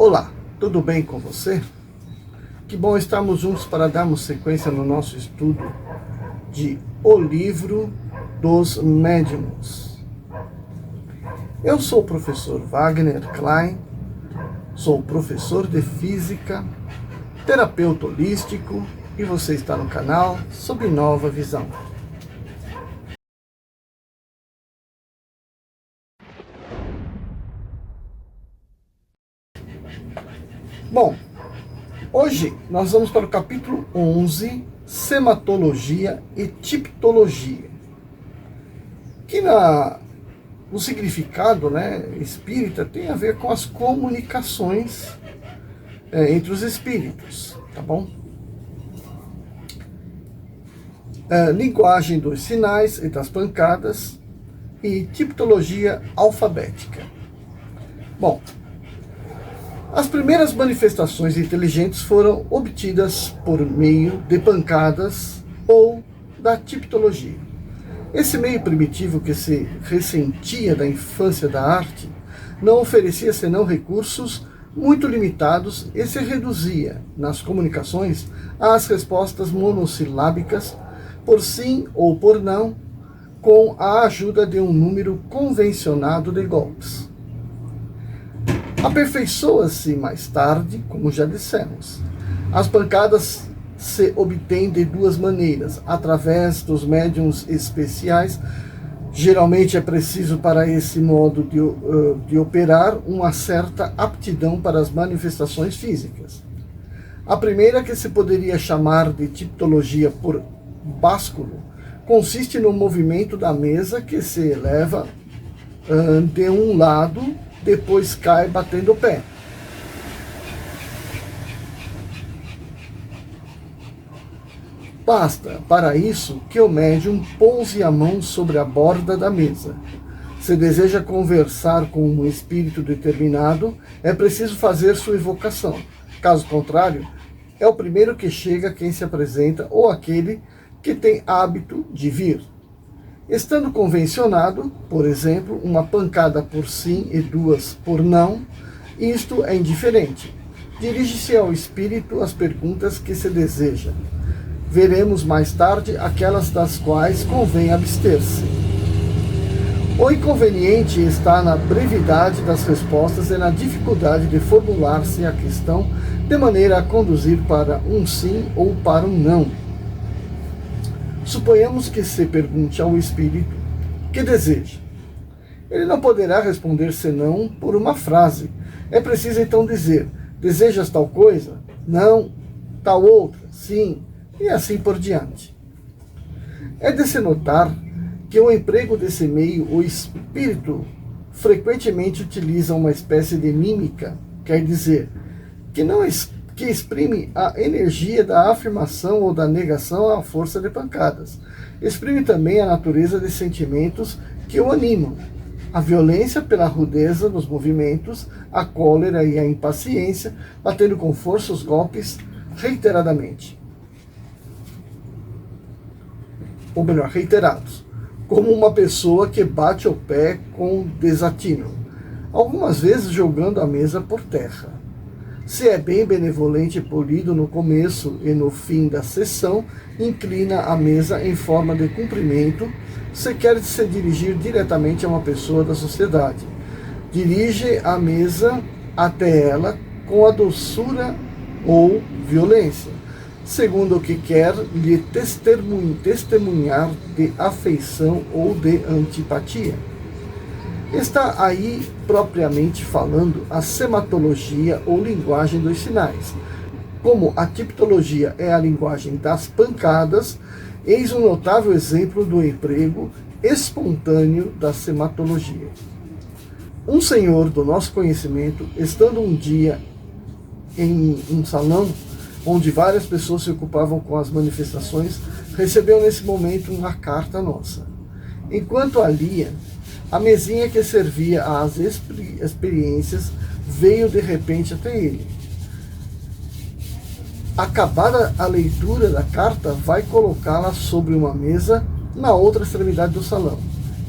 Olá, tudo bem com você? Que bom estarmos juntos para darmos sequência no nosso estudo de O Livro dos Médiuns. Eu sou o professor Wagner Klein, sou professor de Física, terapeuta holístico e você está no canal Sob Nova Visão. Bom, hoje nós vamos para o capítulo 11, Sematologia e Tipologia, que no significado espírita tem a ver com as comunicações entre os espíritos, tá bom? Linguagem dos sinais e das pancadas e tipologia alfabética. Bom, as primeiras manifestações inteligentes foram obtidas por meio de pancadas ou da tipologia. Esse meio primitivo que se ressentia da infância da arte não oferecia senão recursos muito limitados e se reduzia, nas comunicações, às respostas monossilábicas, por sim ou por não, com a ajuda de um número convencionado de golpes. Aperfeiçoa-se mais tarde, como já dissemos. As pancadas se obtêm de duas maneiras, através dos médiuns especiais. Geralmente é preciso para esse modo de operar uma certa aptidão para as manifestações físicas. A primeira, que se poderia chamar de tipologia por básculo, consiste no movimento da mesa que se eleva de um lado, depois cai batendo o pé. Basta, para isso, que o médium pouse a mão sobre a borda da mesa. Se deseja conversar com um espírito determinado, é preciso fazer sua invocação. Caso contrário, é o primeiro que chega quem se apresenta ou aquele que tem hábito de vir. Estando convencionado, por exemplo, uma pancada por sim e duas por não, isto é indiferente. Dirige-se ao espírito as perguntas que se deseja. Veremos mais tarde aquelas das quais convém abster-se. O inconveniente está na brevidade das respostas e na dificuldade de formular-se a questão de maneira a conduzir para um sim ou para um não. Suponhamos que se pergunte ao espírito que deseja. Ele não poderá responder senão por uma frase. É preciso então dizer: desejas tal coisa? Não. Tal outra? Sim. E assim por diante. É de se notar que o emprego desse meio, o espírito frequentemente utiliza uma espécie de mímica, quer dizer, que exprime a energia da afirmação ou da negação à força de pancadas. Exprime também a natureza de sentimentos que o animam. A violência pela rudeza nos movimentos, a cólera e a impaciência, batendo com força os golpes reiteradamente. Ou melhor, reiterados. Como uma pessoa que bate o pé com desatino. Algumas vezes jogando a mesa por terra. Se é bem benevolente e polido no começo e no fim da sessão, inclina a mesa em forma de cumprimento, se quer se dirigir diretamente a uma pessoa da sociedade. Dirige a mesa até ela com a doçura ou violência, segundo o que quer lhe testemunhar de afeição ou de antipatia. Está aí, propriamente falando, a sematologia ou linguagem dos sinais. Como a tipologia é a linguagem das pancadas, eis um notável exemplo do emprego espontâneo da sematologia. Um senhor do nosso conhecimento, estando um dia em um salão onde várias pessoas se ocupavam com as manifestações, recebeu nesse momento uma carta nossa. Enquanto a lia, a mesinha que servia às experiências veio de repente até ele. Acabada a leitura da carta, vai colocá-la sobre uma mesa na outra extremidade do salão.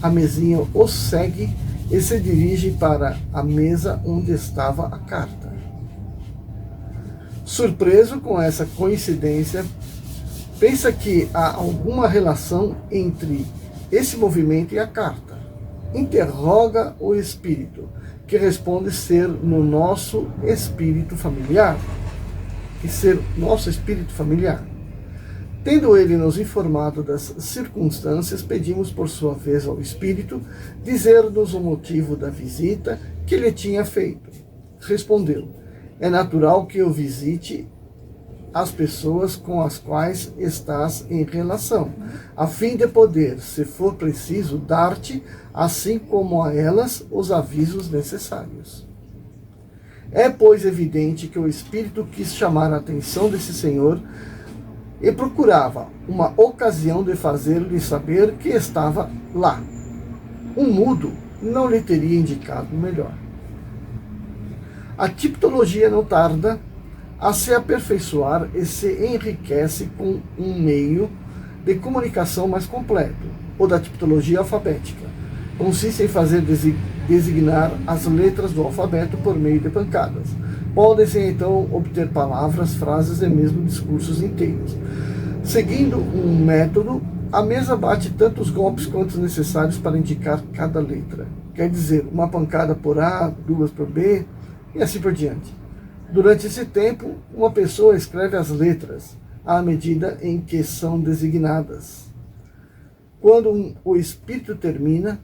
A mesinha o segue e se dirige para a mesa onde estava a carta. Surpreso com essa coincidência, pensa que há alguma relação entre esse movimento e a carta. Interroga o espírito, que responde ser no nosso espírito familiar. E ser nosso espírito familiar. Tendo ele nos informado das circunstâncias, pedimos por sua vez ao espírito dizer-nos o motivo da visita que lhe tinha feito. Respondeu: é natural que eu visite as pessoas com as quais estás em relação, a fim de poder, se for preciso, dar-te, assim como a elas, os avisos necessários. É, pois, evidente que o espírito quis chamar a atenção desse senhor e procurava uma ocasião de fazer-lhe saber que estava lá. Um mudo não lhe teria indicado melhor. A tipologia não tarda a se aperfeiçoar e se enriquece com um meio de comunicação mais completo, o da tipologia alfabética. Consiste em fazer designar as letras do alfabeto por meio de pancadas. Podem-se então obter palavras, frases e mesmo discursos inteiros. Seguindo um método, a mesa bate tantos golpes quanto necessários para indicar cada letra. Quer dizer, uma pancada por A, duas por B, e assim por diante. Durante esse tempo, uma pessoa escreve as letras à medida em que são designadas. Quando o espírito termina,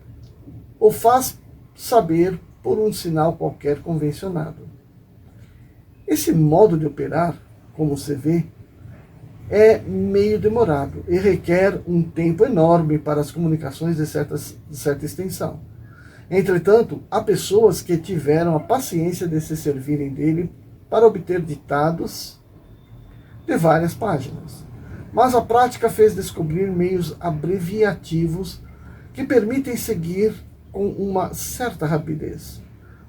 o faz saber por um sinal qualquer convencionado. Esse modo de operar, como se vê, é meio demorado e requer um tempo enorme para as comunicações de certa extensão. Entretanto, há pessoas que tiveram a paciência de se servirem dele para obter ditados de várias páginas. Mas a prática fez descobrir meios abreviativos que permitem seguir com uma certa rapidez.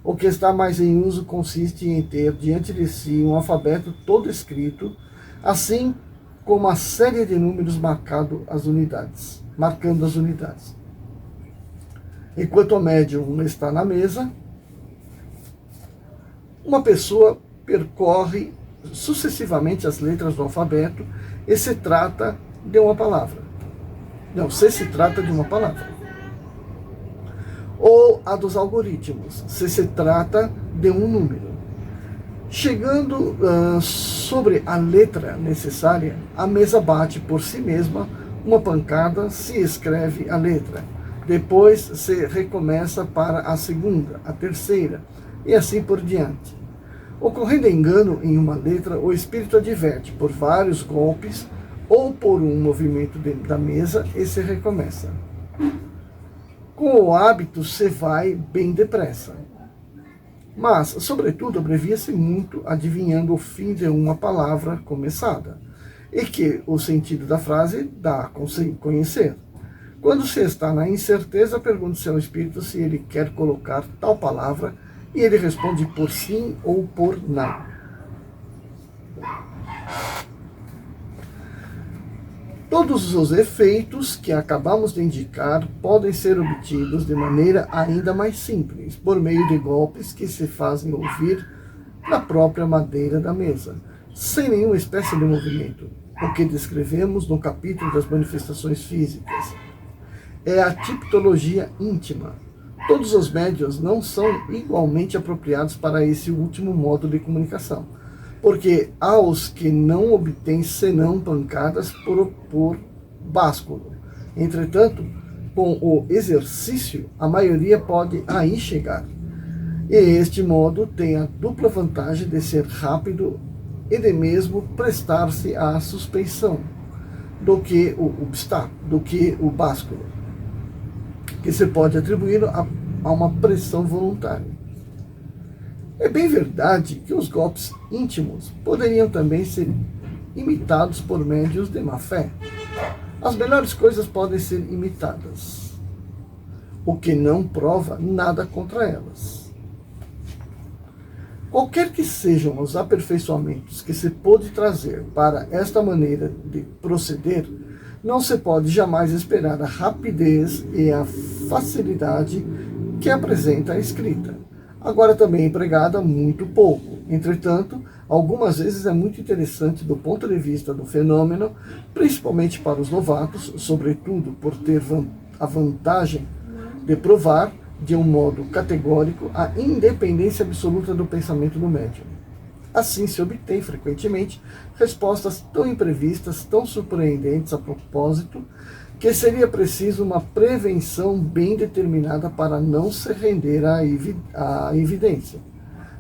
O que está mais em uso consiste em ter diante de si um alfabeto todo escrito, assim como a série de números marcando as unidades. Enquanto o médium está na mesa, uma pessoa percorre sucessivamente as letras do alfabeto e se trata de uma palavra. Se trata de uma palavra. Ou a dos algoritmos, se trata de um número. Chegando sobre a letra necessária, a mesa bate por si mesma uma pancada, se escreve a letra. Depois se recomeça para a segunda, a terceira, e assim por diante. Ocorrendo engano em uma letra, o espírito adverte por vários golpes ou por um movimento da mesa e se recomeça. Com o hábito se vai bem depressa. Mas, sobretudo, abrevia-se muito adivinhando o fim de uma palavra começada, e que o sentido da frase dá a conhecer. Quando se está na incerteza, pergunta-se ao espírito se ele quer colocar tal palavra, e ele responde por sim ou por não. Todos os efeitos que acabamos de indicar podem ser obtidos de maneira ainda mais simples, por meio de golpes que se fazem ouvir na própria madeira da mesa, sem nenhuma espécie de movimento, o que descrevemos no capítulo das manifestações físicas. É a tipologia íntima. Todos os médiuns não são igualmente apropriados para esse último modo de comunicação, porque há os que não obtêm senão pancadas por básculo. Entretanto, com o exercício, a maioria pode aí chegar. E este modo tem a dupla vantagem de ser rápido e de mesmo prestar-se à suspeição do que o básculo, que se pode atribuir a uma pressão voluntária. É bem verdade que os golpes íntimos poderiam também ser imitados por médiuns de má fé. As melhores coisas podem ser imitadas, o que não prova nada contra elas. Qualquer que sejam os aperfeiçoamentos que se pôde trazer para esta maneira de proceder, não se pode jamais esperar a rapidez e a facilidade que apresenta a escrita, agora também empregada muito pouco. Entretanto, Algumas vezes é muito interessante do ponto de vista do fenômeno, principalmente para os novatos, sobretudo por ter a vantagem de provar, de um modo categórico, a independência absoluta do pensamento do médium. Assim se obtém, frequentemente, respostas tão imprevistas, tão surpreendentes a propósito, que seria preciso uma prevenção bem determinada para não se render à evidência.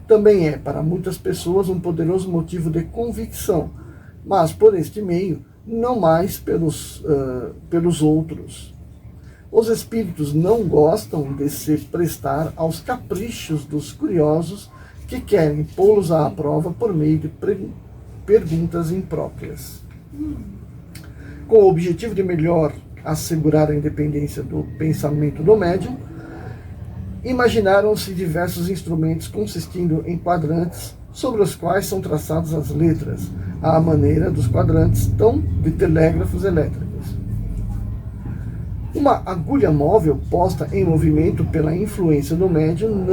Também é, para muitas pessoas, um poderoso motivo de convicção, mas por este meio, não mais pelos outros. Os espíritos não gostam de se prestar aos caprichos dos curiosos que querem pô-los à prova por meio de perguntas impróprias. Com o objetivo de melhor assegurar a independência do pensamento do médium, imaginaram-se diversos instrumentos consistindo em quadrantes sobre os quais são traçadas as letras, à maneira dos quadrantes de telégrafos elétricos. Uma agulha móvel posta em movimento pela influência do médium,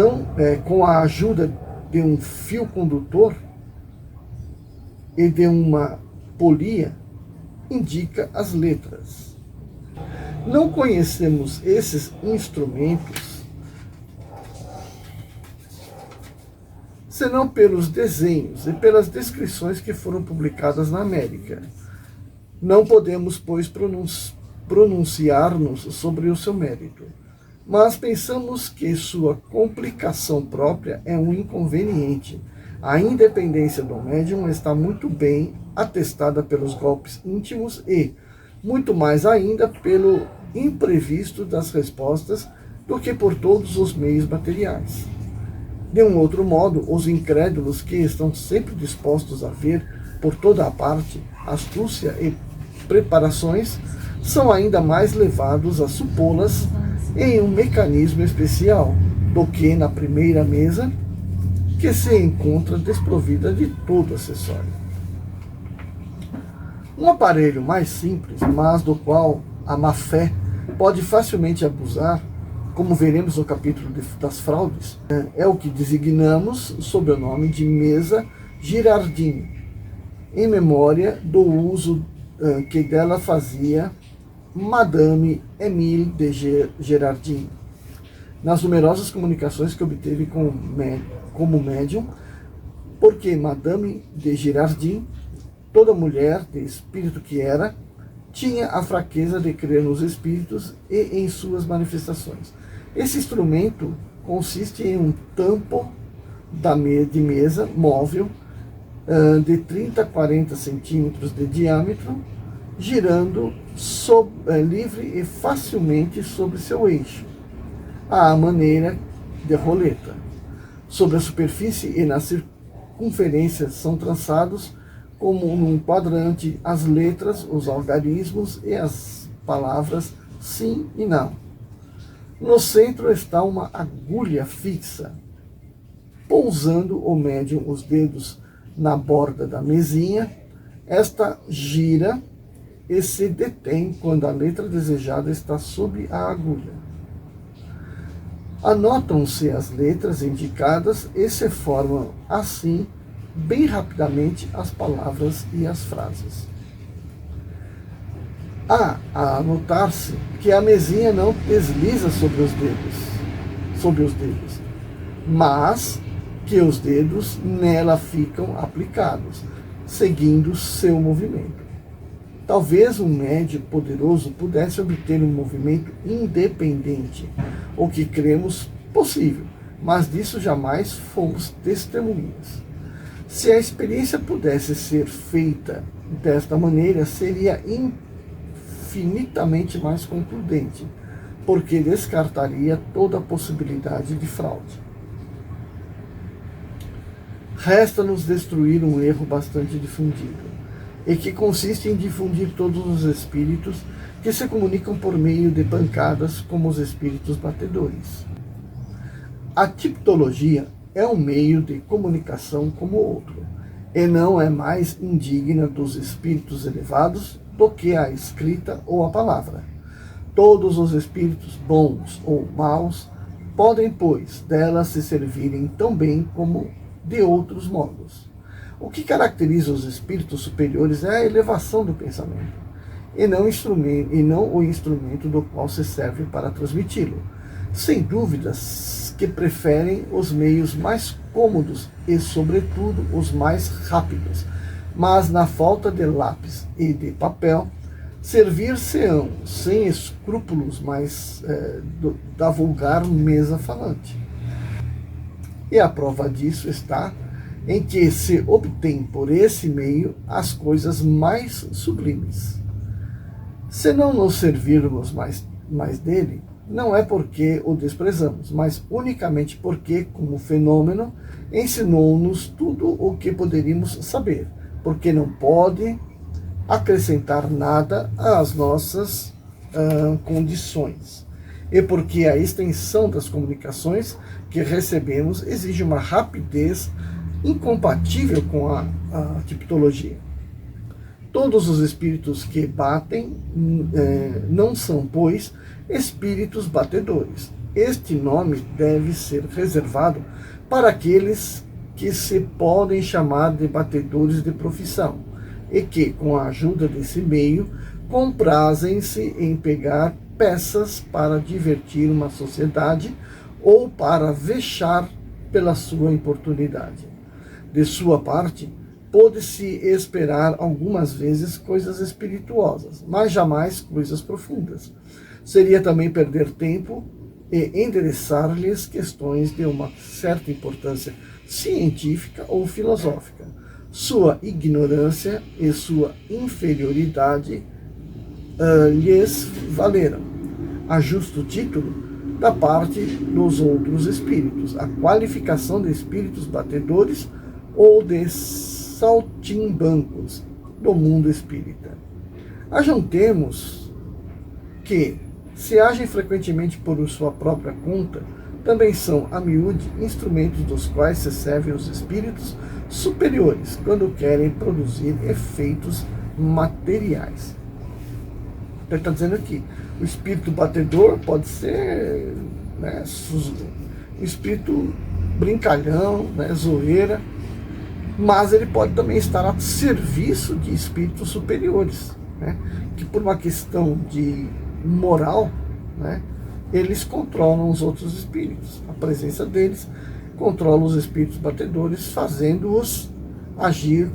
com a ajuda de um fio condutor e de uma polia, indica as letras. Não conhecemos esses instrumentos senão pelos desenhos e pelas descrições que foram publicadas na América. Não podemos, pois, pronunciar-nos sobre o seu mérito, mas pensamos que sua complicação própria é um inconveniente. A independência do médium está muito bem atestada pelos golpes íntimos e, muito mais ainda, pelo imprevisto das respostas do que por todos os meios materiais. De um outro modo, os incrédulos, que estão sempre dispostos a ver por toda a parte astúcia e preparações, são ainda mais levados a supô-las em um mecanismo especial do que na primeira mesa, que se encontra desprovida de todo acessório. Um aparelho mais simples, mas do qual a má-fé pode facilmente abusar, como veremos no capítulo das fraudes, é o que designamos sob o nome de mesa Girardin, em memória do uso que dela fazia Madame Émile de Girardin, nas numerosas comunicações que obteve como médium, porque Madame de Girardin, toda mulher de espírito que era, tinha a fraqueza de crer nos espíritos e em suas manifestações. Esse instrumento consiste em um tampo de mesa móvel de 30 a 40 centímetros de diâmetro, girando livre e facilmente sobre seu eixo, à maneira de roleta. Sobre a superfície e na circunferência são traçados, como num quadrante, as letras, os algarismos e as palavras sim e não. No centro está uma agulha fixa. Pousando o médium os dedos na borda da mesinha, esta gira e se detém quando a letra desejada está sob a agulha. Anotam-se as letras indicadas e se formam, assim, bem rapidamente as palavras e as frases. Há a notar-se que a mesinha não desliza sobre os dedos, mas que os dedos nela ficam aplicados, seguindo seu movimento. Talvez um médium poderoso pudesse obter um movimento independente, o que cremos possível, mas disso jamais fomos testemunhas. Se a experiência pudesse ser feita desta maneira, seria infinitamente mais concludente, porque descartaria toda a possibilidade de fraude. Resta-nos destruir um erro bastante difundido, e que consiste em difundir todos os espíritos que se comunicam por meio de pancadas como os espíritos batedores. A tipologia é um meio de comunicação como outro, e não é mais indigna dos espíritos elevados do que a escrita ou a palavra. Todos os espíritos, bons ou maus, podem, pois, dela se servirem tão bem como de outros modos. O que caracteriza os espíritos superiores é a elevação do pensamento, e não o instrumento do qual se serve para transmiti-lo. Sem dúvidas que preferem os meios mais cômodos e, sobretudo, os mais rápidos, mas na falta de lápis e de papel, servir-se-ão sem escrúpulos mais da vulgar mesa falante. E a prova disso está em que se obtém por esse meio as coisas mais sublimes. Se não nos servirmos mais dele, não é porque o desprezamos, mas unicamente porque, como fenômeno, ensinou-nos tudo o que poderíamos saber, porque não pode acrescentar nada às nossas condições, e porque a extensão das comunicações que recebemos exige uma rapidez incompatível com a tipologia. Todos os espíritos que batem não são, pois, espíritos batedores. Este nome deve ser reservado para aqueles que se podem chamar de batedores de profissão e que, com a ajuda desse meio, comprazem-se em pegar peças para divertir uma sociedade ou para vexar pela sua importunidade. De sua parte, pôde-se esperar algumas vezes coisas espirituosas, mas jamais coisas profundas. Seria também perder tempo e endereçar-lhes questões de uma certa importância científica ou filosófica. Sua ignorância e sua inferioridade lhes valeram, a justo título, da parte dos outros espíritos, a qualificação de espíritos batedores ou de saltimbancos do mundo espírita. Ajuntemos que, se agem frequentemente por sua própria conta, também são, a miúde, instrumentos dos quais se servem os espíritos superiores quando querem produzir efeitos materiais. Ele está dizendo aqui, o espírito batedor pode ser um espírito brincalhão, zoeira, mas ele pode também estar a serviço de espíritos superiores, que por uma questão de moral, eles controlam os outros espíritos. A presença deles controla os espíritos batedores, fazendo-os agir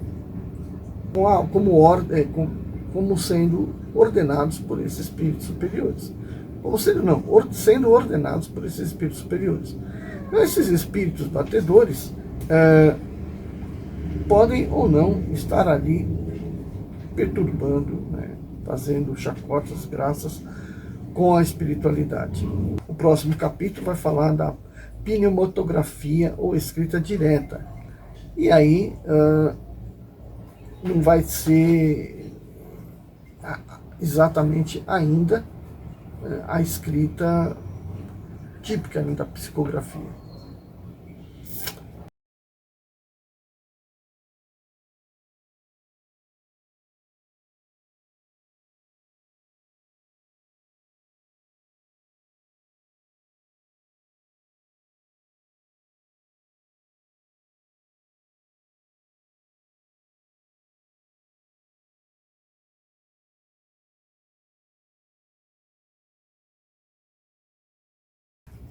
como sendo ordenados por esses espíritos superiores. Sendo ordenados por esses espíritos superiores. Então, esses espíritos batedores podem ou não estar ali perturbando, fazendo chacotas, graças com a espiritualidade. O próximo capítulo vai falar da pneumatografia ou escrita direta. E aí não vai ser exatamente ainda a escrita típica da psicografia.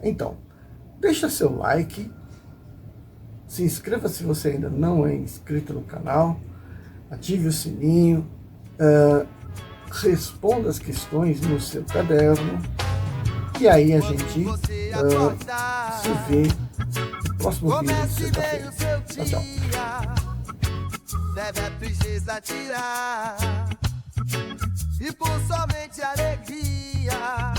Então, deixa seu like, se inscreva se você ainda não é inscrito no canal, ative o sininho, responda as questões no seu caderno, e aí a gente se vê no próximo vídeo de sexta-feira. Tchau, tchau. Deve a tristeza tirar, e por somente alegria.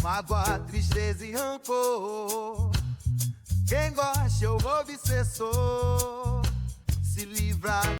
Mágoa, tristeza e rancor, quem gosta ou obsessor, se livra.